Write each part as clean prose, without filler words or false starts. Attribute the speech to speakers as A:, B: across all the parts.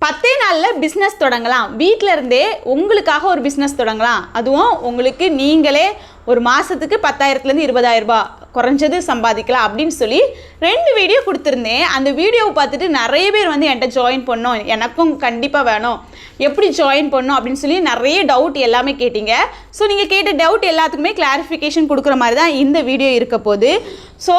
A: 10 நாளில் பிஸ்னஸ் தொடங்கலாம். வீட்டில் இருந்தே உங்களுக்காக ஒரு பிஸ்னஸ் தொடங்கலாம். அதுவும் உங்களுக்கு நீங்களே ஒரு மாதத்துக்கு 10,000லேருந்து 20,000 ரூபாய் குறைஞ்சது சம்பாதிக்கலாம் அப்படின்னு சொல்லி 2 வீடியோ கொடுத்துருந்தேன். அந்த வீடியோவை பார்த்துட்டு நிறைய பேர் வந்து என்கிட்ட ஜாயின் பண்ணோம், எனக்கும் கண்டிப்பாக வேணும், எப்படி ஜாயின் பண்ணணும் அப்படின்னு சொல்லி நிறைய டவுட் எல்லாமே கேட்டிங்க. ஸோ நீங்கள் கேட்ட டவுட் எல்லாத்துக்குமே கிளாரிஃபிகேஷன் கொடுக்குற மாதிரி தான் இந்த வீடியோ இருக்க போகுது. ஸோ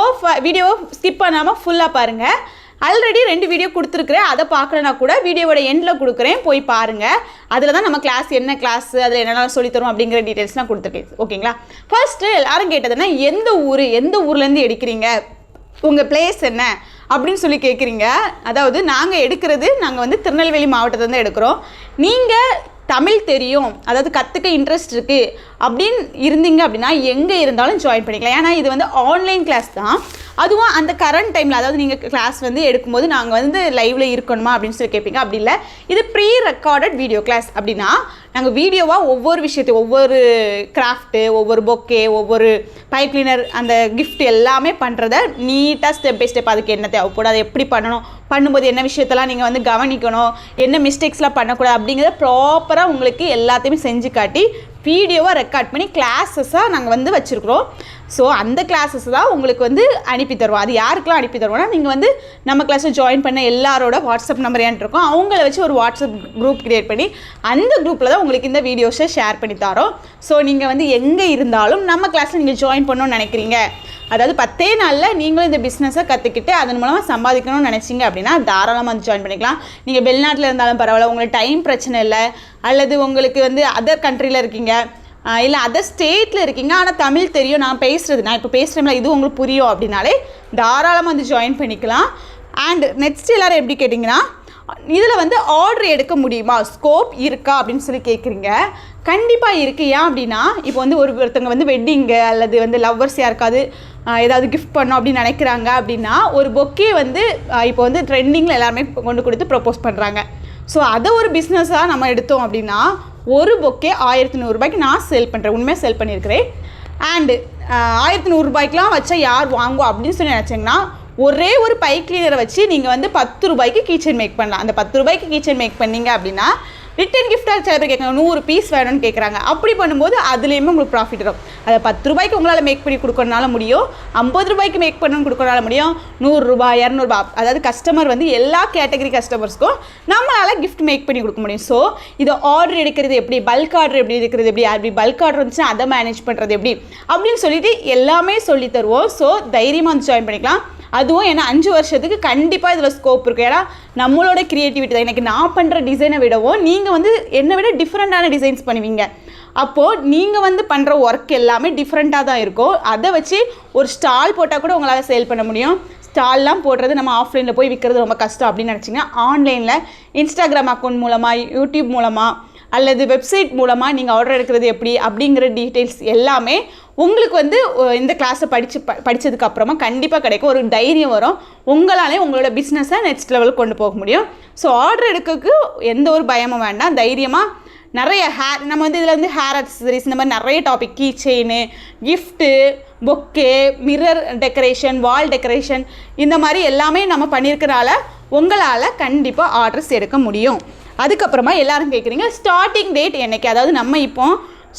A: வீடியோவை ஸ்கிப் பண்ணாமல் ஃபுல்லாக பாருங்கள். ஆல்ரெடி 2 வீடியோ கொடுத்துருக்குறேன், அதை பார்க்கலனா கூட வீடியோவோட எண்டில் கொடுக்குறேன், போய் பாருங்கள். அதில் தான் நம்ம கிளாஸ் என்ன கிளாஸ், அதில் என்னென்ன சொல்லித்தரோம் அப்படிங்கிற டீட்டெயில்ஸ்லாம் கொடுத்துருக்கேன். ஓகேங்களா? ஃபர்ஸ்ட்டு எல்லாரும் கேட்டதுன்னா எந்த ஊர்லேருந்து எடுக்கிறீங்க, உங்கள் பிளேஸ் என்ன அப்படின்னு சொல்லி கேட்குறீங்க. அதாவது நாங்கள் வந்து திருநெல்வேலி மாவட்டத்துலேருந்து எடுக்கிறோம். நீங்கள் தமிழ் தெரியும், அதாவது கற்றுக்க இன்ட்ரெஸ்ட் இருக்குது அப்படின்னு இருந்தீங்க அப்படின்னா எங்கே இருந்தாலும் ஜாயின் பண்ணிக்கலாம். ஏன்னா இது வந்து ஆன்லைன் கிளாஸ் தான். அதுவும் அந்த கரண்ட் டைமில், அதாவது நீங்கள் கிளாஸ் வந்து எடுக்கும்போது நாங்கள் வந்து லைவில் இருக்கணுமா அப்படின்னு சொல்லி கேட்பீங்க. அப்படி இல்லை, இது ப்ரீ ரெக்கார்டட் வீடியோ கிளாஸ். அப்படின்னா நாங்கள் வீடியோவாக ஒவ்வொரு விஷயத்தையும், ஒவ்வொரு கிராஃப்ட்டு, ஒவ்வொரு பொக்கே, ஒவ்வொரு பைப் கிளீனர், அந்த கிஃப்ட் எல்லாமே பண்ணுறத நீட்டாக ஸ்டெப் பை ஸ்டெப் அதுக்கு என்ன தேவைப்படும், அதை எப்படி பண்ணணும், பண்ணும்போது என்ன விஷயத்தெல்லாம் நீங்கள் வந்து கவனிக்கணும், என்ன மிஸ்டேக்ஸ்லாம் பண்ணக்கூடாது அப்படிங்கிறத ப்ராப்பராக உங்களுக்கு எல்லாத்தையுமே செஞ்சு காட்டி வீடியோவாக ரெக்கார்ட் பண்ணி கிளாஸஸாக நாங்கள் வந்து வச்சுருக்குறோம். ஸோ அந்த கிளாஸஸ் தான் உங்களுக்கு வந்து அனுப்பி தருவோம். அது யாருக்கெல்லாம் அனுப்பி தருவோம்னா, நீங்கள் வந்து நம்ம கிளாஸில் ஜாயின் பண்ண எல்லாரோட வாட்ஸ்அப் நம்பர் ஏன்ட்டு இருக்கோம், அவங்கள வச்சு ஒரு வாட்ஸ்அப் குரூப் க்ரியேட் பண்ணி அந்த குரூப்பில் தான் உங்களுக்கு இந்த வீடியோஸை ஷேர் பண்ணி தரோம். ஸோ நீங்கள் வந்து எங்கே இருந்தாலும் நம்ம கிளாஸில் நீங்கள் ஜாயின் பண்ணணும்னு நினைக்கிறீங்க, அதாவது 10 நாளில் நீங்களும் இந்த பிஸ்னஸை கற்றுக்கிட்டு அதன் மூலமாக சம்பாதிக்கணும்னு நினச்சிங்க அப்படின்னா தாராளமாக வந்து ஜாயின் பண்ணிக்கலாம். நீங்கள் வெளிநாட்டில் இருந்தாலும் பரவாயில்ல, உங்களுக்கு டைம் பிரச்சனை இல்லை, அல்லது உங்களுக்கு வந்து அதர் கண்ட்ரியில் இருக்கீங்க, இல்லை அதர் ஸ்டேட்டில் இருக்கீங்க, ஆனால் தமிழ் தெரியும், நான் இப்போ பேசுகிறேன்ல இது உங்களுக்கு புரியும் அப்படின்னாலே தாராளமாக வந்து ஜாயின் பண்ணிக்கலாம். அண்ட் நெக்ஸ்ட் எல்லோரும் எப்படி கேட்டிங்கன்னா, இதில் வந்து ஆர்டர் எடுக்க முடியுமா, ஸ்கோப் இருக்கா அப்படின்னு சொல்லி கேட்குறீங்க. கண்டிப்பாக இருக்குது. ஏன் அப்படின்னா, இப்போ வந்து ஒருத்தவங்க வந்து வெட்டிங்கு அல்லது வந்து லவ்வர்ஸ் யாருக்காவது ஏதாவது கிஃப்ட் பண்ணோம் அப்படின்னு நினைக்கிறாங்க அப்படின்னா, ஒரு பொக்கே வந்து இப்போ வந்து ட்ரெண்டிங்கில் எல்லாருமே கொண்டு கொடுத்து ப்ரப்போஸ் பண்ணுறாங்க. ஸோ அதை ஒரு பிஸ்னஸாக நம்ம எடுத்தோம் அப்படின்னா ஒரு பொக்கே 1,100 ரூபாய்க்கு நான் சேல் பண்ணுறேன், உண்மையாக சேல் பண்ணியிருக்கிறேன். அண்டு 1,100 ரூபாய்க்குலாம் வச்சா யார் வாங்குவோம் அப்படின்னு சொல்லி நினச்சிங்கன்னா, ஒரே ஒரு பைப் கிளீனரை வச்சு நீங்கள் வந்து 10 ரூபாய்க்கு கீச்சன் மேக் பண்ணலாம். அந்த 10 ரூபாய்க்கு கீச்சன் மேக் பண்ணிங்க அப்படின்னா ரிட்டன் கிஃப்டாக சில பேர் கேட்குறாங்க, 100 பீஸ் வேணும்னு கேட்குறாங்க. அப்படி பண்ணும்போது அதுலேயுமே உங்களுக்கு ப்ராஃபிட் வரும். அதை 10 ரூபாய்க்கு உங்களால் மேக் பண்ணி கொடுக்கறனால முடியும், 50 ரூபாய்க்கு மேக் பண்ணணும்னு கொடுக்கறனால முடியும், 100 ரூபாய் 200 ரூபாய், அதாவது கஸ்டமர் வந்து எல்லா கேட்டகரி கஸ்டமர்ஸ்க்கும் நம்மளால் கிஃப்ட் மேக் பண்ணி கொடுக்க முடியும். ஸோ இதை ஆர்டர் எடுக்கிறது எப்படி, பல்க் ஆர்டர் எப்படி எடுக்கிறது எப்படி, அப்படி பல்க் ஆர்டர் வந்துச்சுன்னா அதை மேனேஜ் பண்ணுறது எப்படி அப்படின்னு சொல்லிட்டு எல்லாமே சொல்லி தருவோம். ஸோ தைரியமாக வந்து ஜாயின் பண்ணிக்கலாம். அதுவும் ஏன்னா 5 வருஷத்துக்கு கண்டிப்பாக இதில் ஸ்கோப் இருக்குது. ஏன்னா நம்மளோட க்ரியேட்டிவிட்டி தான். எனக்கு நான் பண்ணுற டிசைனை விடவும் நீங்கள் வந்து என்னை விட டிஃப்ரெண்ட்டான டிசைன்ஸ் பண்ணுவீங்க. அப்போது நீங்கள் வந்து பண்ணுற ஒர்க் எல்லாமே டிஃப்ரெண்ட்டாக தான் இருக்கும். அதை வச்சு ஒரு ஸ்டால் போட்டால் கூட உங்களால் சேல் பண்ண முடியும். ஸ்டால்லாம் போடுறது நம்ம ஆஃப்லைனில் போய் விற்கிறது ரொம்ப கஷ்டம் அப்படின்னு நினச்சிங்கன்னா, ஆன்லைனில் இன்ஸ்டாகிராம் அக்கௌண்ட் மூலமாக, யூடியூப் மூலமாக அல்லது வெப்சைட் மூலமாக நீங்கள் ஆர்டர் எடுக்கிறது எப்படி அப்படிங்கிற டீட்டெயில்ஸ் எல்லாமே உங்களுக்கு வந்து இந்த கிளாஸை படித்ததுக்கு அப்புறமா கண்டிப்பாக கிடைக்கும். ஒரு தைரியம் வரும், உங்களாலே உங்களோட பிஸ்னஸை நெக்ஸ்ட் லெவலுக்கு கொண்டு போக முடியும். ஸோ ஆர்டர் எடுக்கிறதுக்கு எந்த ஒரு பயமும் வேண்டாம், தைரியமாக நிறைய நம்ம வந்து இதில் வந்து ஹேர் அக்சசரிஸ், இந்த மாதிரி நிறைய topic, key chain, gift, bouquet, mirror decoration, wall decoration, இந்த மாதிரி எல்லாமே நம்ம பண்ணியிருக்கிறனால உங்களால் கண்டிப்பாக ஆர்டர்ஸ் எடுக்க முடியும். அதுக்கப்புறமா எல்லாரும் கேட்குறீங்க ஸ்டார்டிங் டேட் என்னைக்கு, அதாவது நம்ம இப்போ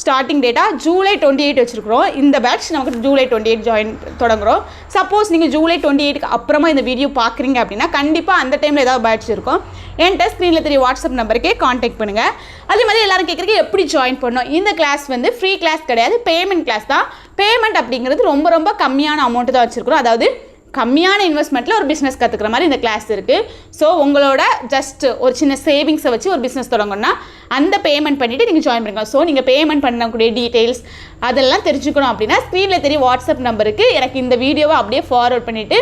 A: ஸ்டார்டிங் டேட்டாக ஜூலை 28 வச்சுருக்கிறோம். இந்த பேட்ச் நமக்கு ஜூலை 28 ஜாயின் தொடங்குகிறோம். சப்போஸ் நீங்கள் ஜூலை 28க்கு அப்புறமா இந்த வீடியோ பார்க்குறீங்க அப்படின்னா கண்டிப்பாக அந்த டைமில் ஏதாவது பேட்ச் இருக்கும். என்கிட்ட ஸ்க்ரீனில் தெரிய வாட்ஸ்அப் நம்பருக்கே காண்டாக்ட் பண்ணுங்கள். அதே மாதிரி எல்லோரும் கேட்குறீங்க எப்படி ஜாயின் பண்ணணும். இந்த கிளாஸ் வந்து ஃப்ரீ கிளாஸ் கிடையாது, பேமெண்ட் கிளாஸ் தான். பேமெண்ட் அப்படிங்கிறது ரொம்ப ரொம்ப கம்மியான அமௌண்ட்டு தான் வச்சுருக்கிறோம். அதாவது கம்மியான இன்வெஸ்ட்மெண்ட்டில் ஒரு பிஸ்னஸ் கற்றுக்கிற மாதிரி இந்த கிளாஸ் இருக்குது. ஸோ உங்களோட ஜஸ்ட் ஒரு சின்ன சேவிங்ஸை வச்சு ஒரு பிஸ்னஸ் தொடங்கணும்னா அந்த பேமெண்ட் பண்ணிவிட்டு நீங்கள் ஜாயின் பண்ணிக்கலாம். ஸோ நீங்கள் பேமெண்ட் பண்ணக்கூடிய டீட்டெயில்ஸ் அதெல்லாம் தெரிஞ்சுக்கணும் அப்படின்னா ஸ்க்ரீனில் தெரிய வாட்ஸ்அப் நம்பருக்கு எனக்கு இந்த வீடியோவை அப்படியே ஃபார்வர்ட் பண்ணிவிட்டு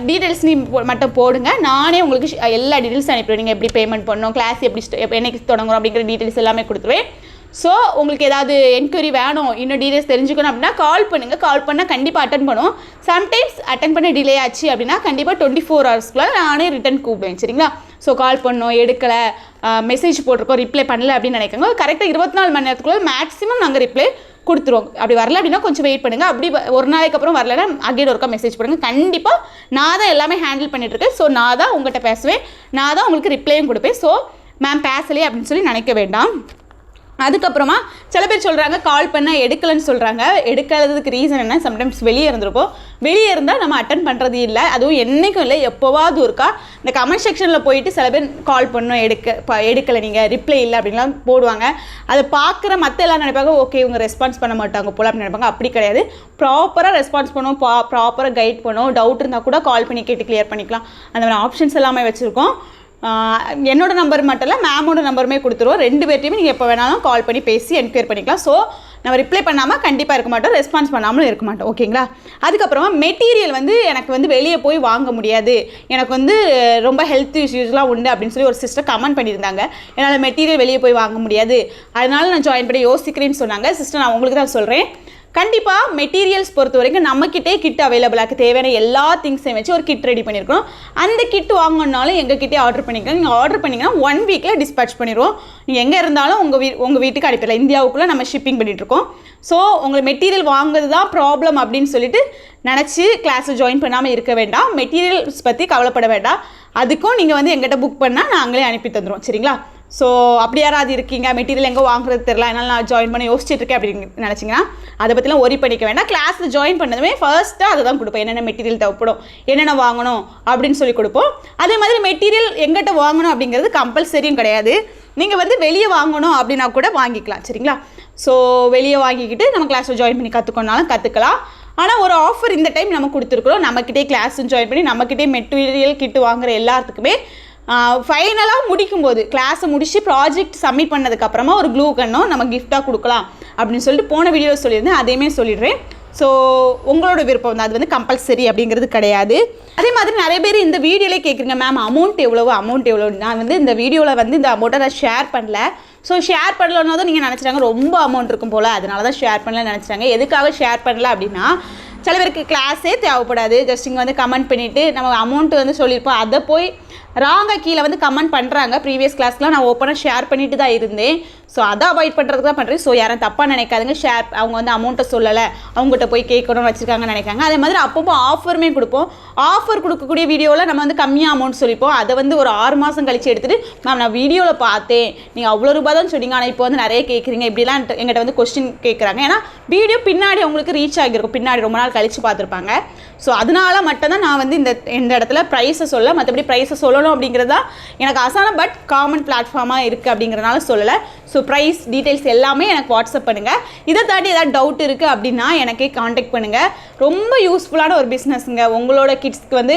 A: டீட்டெயில்ஸ் மட்டும் போடுங்க. நானே உங்களுக்கு எல்லா டீட்டெயில்ஸ் அனுப்பிடுவேன். நீங்கள் எப்படி பேமெண்ட் பண்ணணும், கிளாஸ் எப்படி என்னைக்கு தொடங்கணும் அப்படிங்கிற டீட்டெயில்ஸ் எல்லாமே கொடுத்துருவேன். ஸோ உங்களுக்கு ஏதாவது என்கொயரி வேணும், இன்னும் டீட்டெயில்ஸ் தெரிஞ்சுக்கணும் அப்படின்னா கால் பண்ணுங்கள். கால் பண்ணால் கண்டிப்பாக அட்டன் பண்ணுவோம். சம்டைம்ஸ் அட்டன் பண்ண டிலே ஆச்சு அப்படின்னா கண்டிப்பாக 24 ஹவர்ஸ்க்குள்ளே நானே ரிட்டன் கூப்பிடுவேன். சரிங்களா? ஸோ கால் பண்ணோம், எடுக்கலை, மெசேஜ் போட்டிருக்கோம், ரிப்ளை பண்ணல அப்படின்னு நினைக்கிறோங்க, கரெக்டாக 24 மணி நேரத்துக்குள்ளே மேக்ஸிமம் நாங்கள் ரிப்ளை கொடுத்துருவோம். அப்படி வரல அப்படின்னா கொஞ்சம் வெயிட் பண்ணுங்கள். அப்படி ஒரு நாளைக்கு அப்புறம் வரலன்னா அகைன் ஒருக்கா மெசேஜ் பண்ணுங்கள். கண்டிப்பாக நான் தான் எல்லாமே ஹேண்டில் பண்ணிட்டுருக்கேன். ஸோ நான் தான் உங்கள்கிட்ட பேசுவேன், நான் தான் உங்களுக்கு ரிப்ளையும் கொடுப்பேன். ஸோ மேம் பேசலையே அப்படின்னு சொல்லி நினைக்க வேண்டாம். அதுக்கப்புறமா சில பேர் சொல்கிறாங்க கால் பண்ணால் எடுக்கலைன்னு சொல்கிறாங்க. எடுக்காததுக்கு ரீசன் என்ன, சம்டைம்ஸ் வெளியே இருந்திருப்போம். வெளியே இருந்தால் நம்ம அட்டன் பண்ணுறது இல்லை, அதுவும் என்றைக்கும் இல்லை, எப்போவாது இருக்கா இந்த கமெண்ட் செக்ஷனில் போயிட்டு சில பேர் கால் பண்ணோம் எடுக்கலை நீங்கள் ரிப்ளை இல்லை அப்படின்லாம் போடுவாங்க. அதை பார்க்குற மற்ற எல்லாம் நினைப்பாங்க ஓகே இவங்க ரெஸ்பான்ஸ் பண்ண மாட்டாங்க போல அப்படின்னு நினைப்பாங்க. அப்படி கிடையாது, ப்ராப்பராக ரெஸ்பான்ஸ் பண்ணுவோம், ப்ராப்பராக கைட் பண்ணுவோம். டவுட் இருந்தால் கூட கால் பண்ணி கேட்டு கிளியர் பண்ணிக்கலாம். அந்த மாதிரி ஆப்ஷன்ஸ் எல்லாமே வச்சுருக்கோம். என்னோட நம்பர் மட்டும் இல்லை, மேமோட நம்பருமே கொடுத்துருவோம். 2 பேர்ட்டையுமே நீங்கள் எப்போ வேணாலும் கால் பண்ணி பேசி என்கொயர் பண்ணிக்கலாம். ஸோ நம்ம ரிப்ளை பண்ணாமல் கண்டிப்பாக இருக்க மாட்டோம், ரெஸ்பான்ஸ் பண்ணாமலும் இருக்க மாட்டோம். ஓகேங்களா? அதுக்கப்புறமா மெட்டீரியல் வந்து எனக்கு வந்து வெளியே போய் வாங்க முடியாது, எனக்கு வந்து ரொம்ப ஹெல்த் இஷ்யூஸ்லாம் உண்டு அப்படின்னு சொல்லி ஒரு சிஸ்டர் கமெண்ட் பண்ணியிருந்தாங்க. என்னால் மெட்டீரியல் வெளியே போய் வாங்க முடியாது, அதனால நான் ஜாயின் பண்ணி யோசிக்கிறேன்னு சொன்னாங்க. சிஸ்டர் நான் உங்களுக்கு தான் சொல்கிறேன், கண்டிப்பாக மெட்டீரியல்ஸ் பொறுத்த வரைக்கும் நம்மக்கிட்டே கிட் அவைலபிளாக தேவையான எல்லா திங்ஸையும் வச்சு ஒரு கிட் ரெடி பண்ணியிருக்கோம். அந்த கிட் வாங்கணுன்னாலும் எங்ககிட்டே ஆர்டர் பண்ணிக்கலாம். நீங்கள் ஆர்டர் பண்ணிங்கன்னா 1 வீக்கில் டிஸ்பேச் பண்ணிடுவோம். நீங்கள் எங்கே இருந்தாலும் உங்கள் வீட்டுக்கு அனுப்பிடலாம். இந்தியாவுக்குள்ளே நம்ம ஷிப்பிங் பண்ணிகிட்ருக்கோம். ஸோ உங்களுக்கு மெட்டீரியல் வாங்குறது தான் ப்ராப்ளம் அப்படின்னு சொல்லிட்டு நினச்சி கிளாஸை ஜாயின் பண்ணாமல் இருக்க வேண்டாம். மெட்டீரியல்ஸ் பற்றி கவலைப்பட வேண்டாம். அதுக்கும் நீங்கள் வந்து எங்கிட்ட புக் பண்ணால் நாங்களே அனுப்பி தந்துடுவோம். சரிங்களா? ஸோ அப்படி யாராவது இருக்கீங்க, மெட்டீரியல் எங்கே வாங்குறது தெரியல, அதனால் நான் ஜாயின் பண்ணி யோசிச்சுட்ருக்கேன் அப்படின்னு நினச்சிங்கன்னா அதை பற்றிலாம் ஒரி பண்ணிக்க வேண்டாம். கிளாஸில் ஜாயின் பண்ணதுமே ஃபர்ஸ்ட்டாக அதை தான் கொடுப்போம். என்னென்ன மெட்டீரியல் தேவைப்படும், என்னென்ன வாங்கணும் அப்படின்னு சொல்லி கொடுப்போம். அதே மாதிரி மெட்டீரியல் எங்கிட்ட வாங்கணும் அப்படிங்கிறது கம்பல்சரியும் கிடையாது. நீங்கள் வந்து வெளியே வாங்கணும் அப்படின்னா கூட வாங்கிக்கலாம். சரிங்களா? ஸோ வெளியே வாங்கிக்கிட்டு நம்ம கிளாஸில் ஜாயின் பண்ணி கற்றுக்கணுனாலும் கற்றுக்கலாம். ஆனால் ஒரு ஆஃபர் இந்த டைம் நம்ம கொடுத்துருக்குறோம். நம்மக்கிட்டே கிளாஸும் ஜாயின் பண்ணி நம்மக்கிட்டே மெட்டீரியல் கிட்டு வாங்குகிற எல்லாத்துக்குமே ஃபைனலாக முடிக்கும்போது கிளாஸை முடித்து ப்ராஜெக்ட் சப்மிட் பண்ணதுக்கப்புறமா ஒரு க்ளூ கன்னும் நம்ம கிஃப்டாக கொடுக்கலாம் அப்படின்னு சொல்லிட்டு போன வீடியோ சொல்லியிருந்தேன். அதையுமே சொல்லிடுறேன். ஸோ உங்களோட விருப்பம் தான், அது வந்து கம்பல்சரி அப்படிங்கிறது கிடையாது. அதே மாதிரி நிறைய பேர் இந்த வீடியோலே கேட்குறீங்க மேம் அமௌண்ட் எவ்வளோ. நான் வந்து இந்த வீடியோவில் வந்து இந்த அமௌண்ட்டை நான் ஷேர் பண்ணல. ஸோ ஷேர் பண்ணலன்னா தான் நீங்கள் நினச்சிட்டாங்க ரொம்ப அமௌண்ட் இருக்கும் போல், அதனால தான் ஷேர் பண்ணலன்னு நினச்சிட்டாங்க. எதுக்காக ஷேர் பண்ணல அப்படின்னா, சில பேருக்கு கிளாஸே தேவைப்படாது, ஜஸ்ட் இங்கே வந்து கமெண்ட் பண்ணிவிட்டு நம்ம அமௌண்ட்டு வந்து சொல்லியிருப்போம், அதை போய் ராங்காக கீழே வந்து கமெண்ட் பண்ணுறாங்க. ப்ரீவியஸ் கிளாஸ்லாம் நான் ஓப்பனாக ஷேர் பண்ணிட்டு தான் இருந்தேன். ஸோ அதை அவாய்ட் பண்ணுறதுக்கு தான் பண்ணுறேன். ஸோ யாரும் தப்பாக நினைக்காதுங்க. அவங்க வந்து அமௌண்ட்டை சொல்லலை, அவங்ககிட்ட போய் கேட்கணும்னு வச்சுருக்காங்கன்னு நினைக்காங்க. அதே மாதிரி அப்பப்போ ஆஃபருமே கொடுப்போம். ஆஃபர் கொடுக்கக்கூடிய வீடியோவில் நம்ம வந்து கம்மியாக அமௌண்ட் சொல்லிப்போம். அதை வந்து ஒரு 6 மாதம் கழிச்சு எடுத்துகிட்டு மேம் நான் வீடியோவில் பார்த்தேன், நீங்கள் அவ்வளோ ரூபா தான் சொன்னீங்க, ஆனால் இப்போ வந்து நிறைய கேட்குறீங்க, இப்படிலாம் எங்கிட்ட வந்து கொஸ்டின் கேட்குறாங்க. ஏன்னா வீடியோ பின்னாடி அவங்களுக்கு ரீச் ஆகியிருக்கும், பின்னாடி ரொம்ப நாள் கழித்து பார்த்துருப்பாங்க. ஸோ அதனால மட்டும்தான் நான் வந்து இந்த இடத்துல ப்ரைஸை சொல்ல, மற்றபடி ப்ரைஸை சொல்லணும் அப்படிங்கிறது தான் எனக்கு ஆசான பட் காமன் பிளாட்ஃபார்மாக இருக்குது அப்படிங்கிறனால சொல்லலை. ஸோ ப்ரைஸ் டீட்டெயில்ஸ் எல்லாமே எனக்கு வாட்ஸ்அப் பண்ணுங்கள். இதை தாண்டி ஏதாவது டவுட் இருக்குது அப்படின்னா எனக்கே காண்டாக்ட் பண்ணுங்கள். ரொம்ப யூஸ்ஃபுல்லான ஒரு பிஸ்னஸுங்க. உங்களோட கிட்ஸ்க்கு வந்து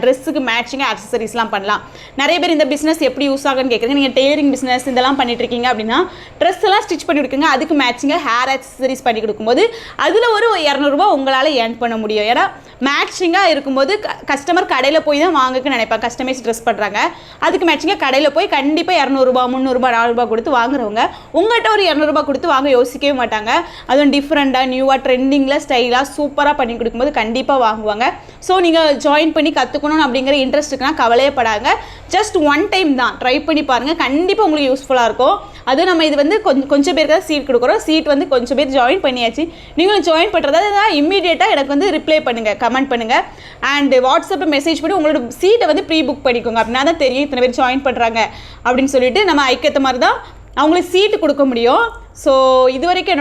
A: ட்ரெஸ்ஸுக்கு மேட்சிங்காக அக்சசரிஸ்லாம் பண்ணலாம். நிறைய பேர் இந்த பிஸ்னஸ் எப்படி யூஸ் ஆகுன்னு கேட்குறீங்க. நீங்கள் டெய்லரிங் பிஸ்னஸ் இதெல்லாம் பண்ணிட்டுருக்கீங்க அப்படின்னா ட்ரெஸ் எல்லாம் ஸ்டிச் பண்ணி கொடுக்குங்க, அதுக்கு மேட்சிங்காக ஹேர் அக்சசரிஸ் பண்ணி கொடுக்கும்போது அதில் ஒரு 200 ரூபா உங்களால் ஏர்ன் பண்ண முடியும். ஏன்னா மேட்சிங்காக இருக்கும்போது கஸ்டமர் கடையில் போய் தான் வாங்கக்குன்னு நினைப்பாங்க. கஸ்டமைஸ் ட்ரெஸ் பண்ணுறாங்க, அதுக்கு மேட்சிங்காக கடையில் போய் கண்டிப்பாக 200 ரூபா 300 ரூபா 400 ரூபா கொடுத்து வாங்குறவங்க உங்கள்கிட்ட ஒரு 200 ரூபா கொடுத்து வாங்க யோசிக்கவே மாட்டாங்க. அதுவும் டிஃப்ரெண்ட்டாக நியூவாக ட்ரெண்டிங்கில் ஸ்டைலாக சூப்பராக பண்ணி கொடுக்கும்போது கண்டிப்பாக வாங்குவாங்க. ஸோ நீங்கள் ஜாயின் பண்ணி கற்றுக்கணும் அப்படிங்கிற இன்ட்ரெஸ்ட் இருக்குன்னா கவலையே படாங்க. ஜஸ்ட் 1 டைம் தான் ட்ரை பண்ணி பாருங்கள், கண்டிப்பாக உங்களுக்கு யூஸ்ஃபுல்லாக இருக்கும். அதுவும் நம்ம இது வந்து கொஞ்சம் பேருக்கு தான் சீட் கொடுக்குறோம். சீட் வந்து கொஞ்சம் பேர் ஜாயின் பண்ணியாச்சு. நீங்களும் ஜாயின் பண்ணுறதா இம்மீடியட்டாக எனக்கு வந்து ரிப்ளை பண்ணுங்கள், கமெண்ட் பண்ணுங்கள். அண்ட் வாட்ஸ்அப்பில் மெசேஜ் பண்ணி உங்களோட சீட்டை வந்து ப்ரீ புக் பண்ணிக்கோங்க. அப்படின்னா தான் தெரியும் இத்தனை பேர் ஜாயின் பண்ணுறாங்க அப்படின்னு சொல்லிட்டு நம்ம ஐக்கியத்த மாதிரி தான் அவங்களுக்கு சீட்டு கொடுக்க முடியும். ஸோ இது வரைக்கும்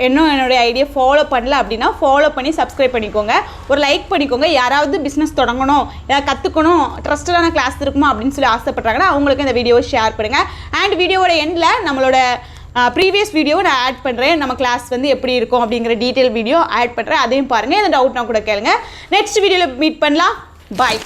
A: என்னுடைய ஐடியா ஃபாலோ பண்ணல அப்படின்னா ஃபாலோ பண்ணி சப்ஸ்கிரைப் பண்ணிக்கோங்க, ஒரு லைக் பண்ணிக்கோங்க. யாராவது பிஸ்னஸ் தொடங்கணும், யாராவது கற்றுக்கணும், ட்ரஸ்டடான கிளாஸ் இருக்குமா அப்படின்னு சொல்லி ஆசைப்பட்றாங்கன்னா அவங்களுக்கு இந்த வீடியோவை ஷேர் பண்ணுங்கள். அண்ட் வீடியோவோட எண்டில் நம்மளோட ப்ரீவியஸ் வீடியோவை நான் ஆட் பண்ணுறேன். நம்ம கிளாஸ் வந்து எப்படி இருக்கும் அப்படிங்கிற டீட்டெயில் வீடியோ ஆட் பண்ணுறேன், அதையும் பாருங்கள். எந்த டவுட்னா கூட கேளுங்க. நெக்ஸ்ட் வீடியோவில் மீட் பண்ணலாம். பாய்.